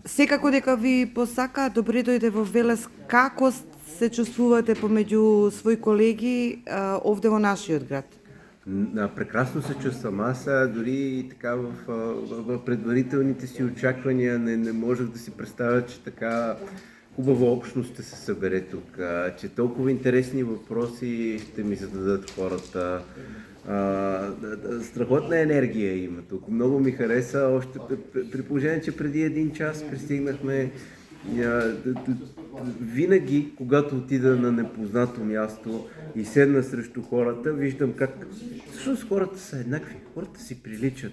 Секако дека ви посака добре дојде во Велес. Како се чувствувате помеѓу свои колеги овде во нашиот град? Прекрасно се чувствам. Аз дори така в предварителните си очаквания не можех да си представя, че така хубава общност ще се събере тук, че толкова интересни въпроси ще ми зададат хората. Страхотна енергия има тук. Много ми хареса, още при положение, че преди един час пристигнахме. Винаги, когато отида на непознато място и седна срещу хората, виждам как всъщност хората са еднакви, хората си приличат.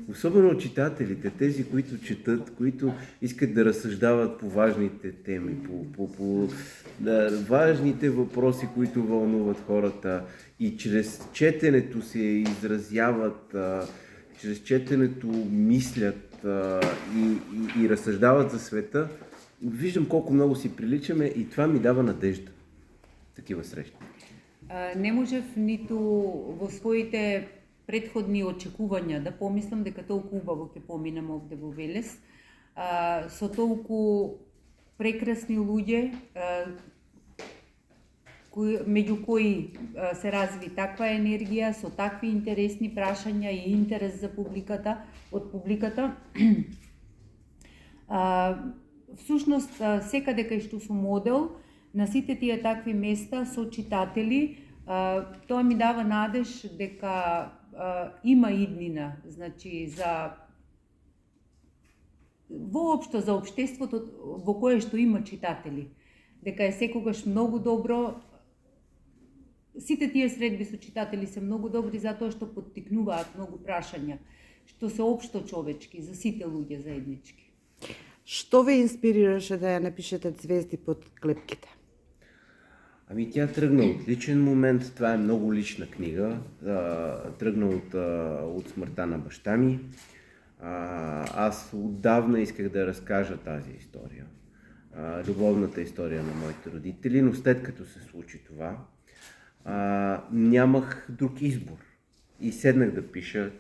Особено читателите, тези, които четат, които искат да разсъждават по важните теми, по важните въпроси, които вълнуват хората и чрез четенето се изразяват, чрез четенето мислят и разсъждават за света. Виждам колко много си приличаме и това ми дава надежда. Такива срещи. Не можев ниту во своите предходни очекувања да помислам дека толку убаво ќе поминам овде во Велес. Со толку прекрасни луѓе, меѓу кои се разви таква енергија, со такви интересни прашања и интерес за публиката, од публиката. Всушност, секаде кај што сум одел, на сите тие такви места со читатели, тоа ми дава надеж дека има иднина, значи воопшто за општеството во кое што има читатели, дека е секогаш многу добро. Сите тие средби со читатели се многу добри затоа што поттикнуваат многу прашања, што се општо човечки, за сите луѓе заеднички. Што ве инспирираше да ја напишете Звезди под клепките? Ами тя тръгна от личен момент, това е много лична книга, тръгна от смъртта на баща ми. Аз отдавна исках да разкажа тази история, любовната история на моите родители, но след като се случи това, нямах друг избор. И седнах да пиша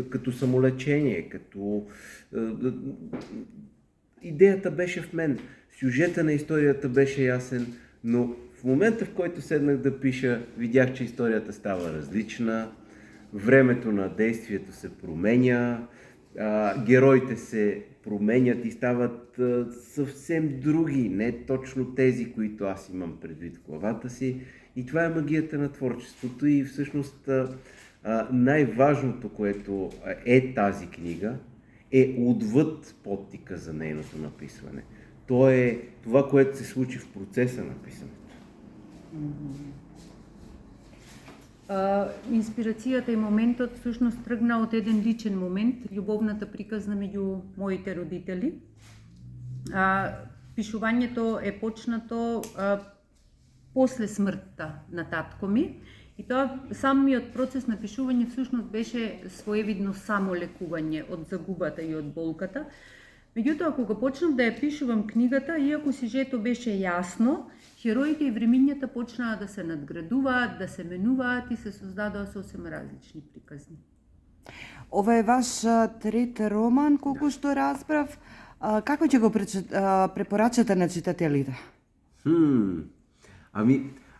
като самолечение, идеята беше в мен, сюжета на историята беше ясен, но в момента, в който седнах да пиша, видях, че историята става различна, времето на действието се променя, героите се променят и стават съвсем други, не точно тези, които аз имам предвид в главата си. И това е магията на творчеството и всъщност най-важното, което е тази книга, е отвъд подтика за нейното написване. То е това, което се случи в процеса на писането. Инспирацијата и моментот всушност тргна од еден личен момент, љубовната приказна меѓу моите родители. Пишувањето е почнато после смртта на татко ми и тоа самиот процес на пишување всушност беше своевидно самолекување од загубата и од болката. Меѓутоа, кога почнав да ја пишувам книгата, иако сюжето беше јасно, хероите и времињата почнаа да се надградуваат, да се менуваат и се создадоа сосем различни приказни. Ова е ваш трет роман, колку што разбрав. Како ќе го препорачате на читателите?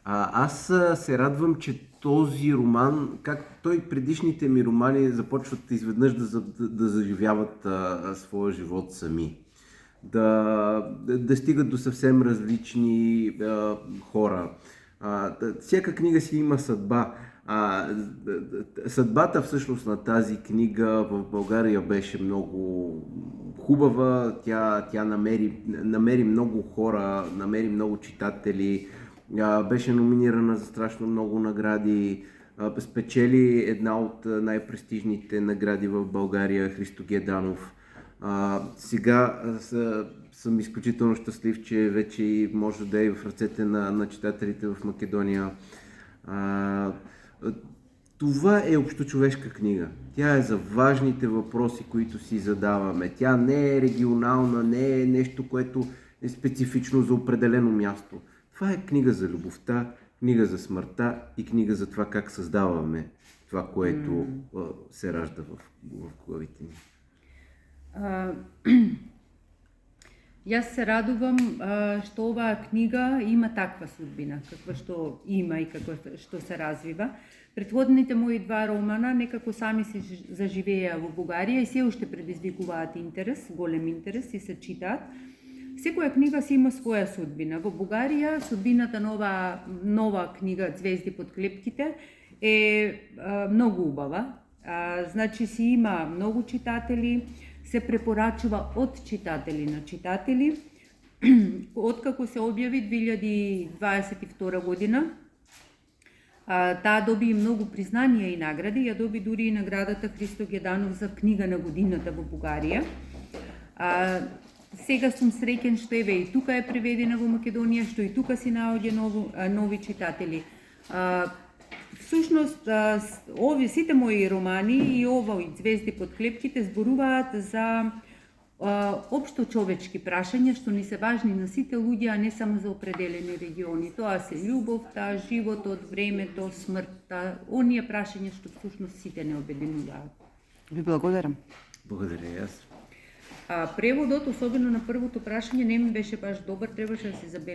Аз се радвам, че този роман, как той предишните ми романи започват изведнъж да заживяват своя живот сами. Да стигат до съвсем различни хора. Всяка книга си има съдба. Съдбата всъщност на тази книга в България беше много хубава. Тя намери много хора, намери много читатели. Беше номинирана за страшно много награди. Спечели една от най-престижните награди в България, Христо Геданов. Сега съм изключително щастлив, че вече може да е в ръцете на читателите в Македония. Това е общочовешка книга. Тя е за важните въпроси, които си задаваме. Тя не е регионална, не е нещо, което е специфично за определено място. Това е книга за любовта, книга за смъртта и книга за това как създаваме това, което се ражда в главите ни. Јас се радувам што оваа книга има таква судбина, каква што има и каква што се развива. Претходните мои два романа некако сами се заживеа во Бугарија и се уште предизвикуваат интерес, голем интерес и се читаат. Секоја книга си има своја судбина. Во Бугарија судбината на нова книга Звезди под клепките е многу убава. Значи си има многу читатели, се препорачува од читатели на читатели. Откако се објави 2022 година, таа доби многу признанија и награди, ја доби дури и наградата Христо Геданов за книга на годината во Бугарија. Сега сум среќен што еве и тука е преведена во Македонија, што и тука си наоѓа нови читатели. Всушност, сите мои романи и овој Звезди под клепките зборуваат за општо човечки прашања што ни се важни на сите луѓе, а не само за определени региони. Тоа се љубовта, животот, времето, смртта, оние прашања што всушност сите не обединуваат. Ви благодарам. Благодаря и аз. Преводот, особено на првото прашање, не ми беше баш добар, требаше да се забележи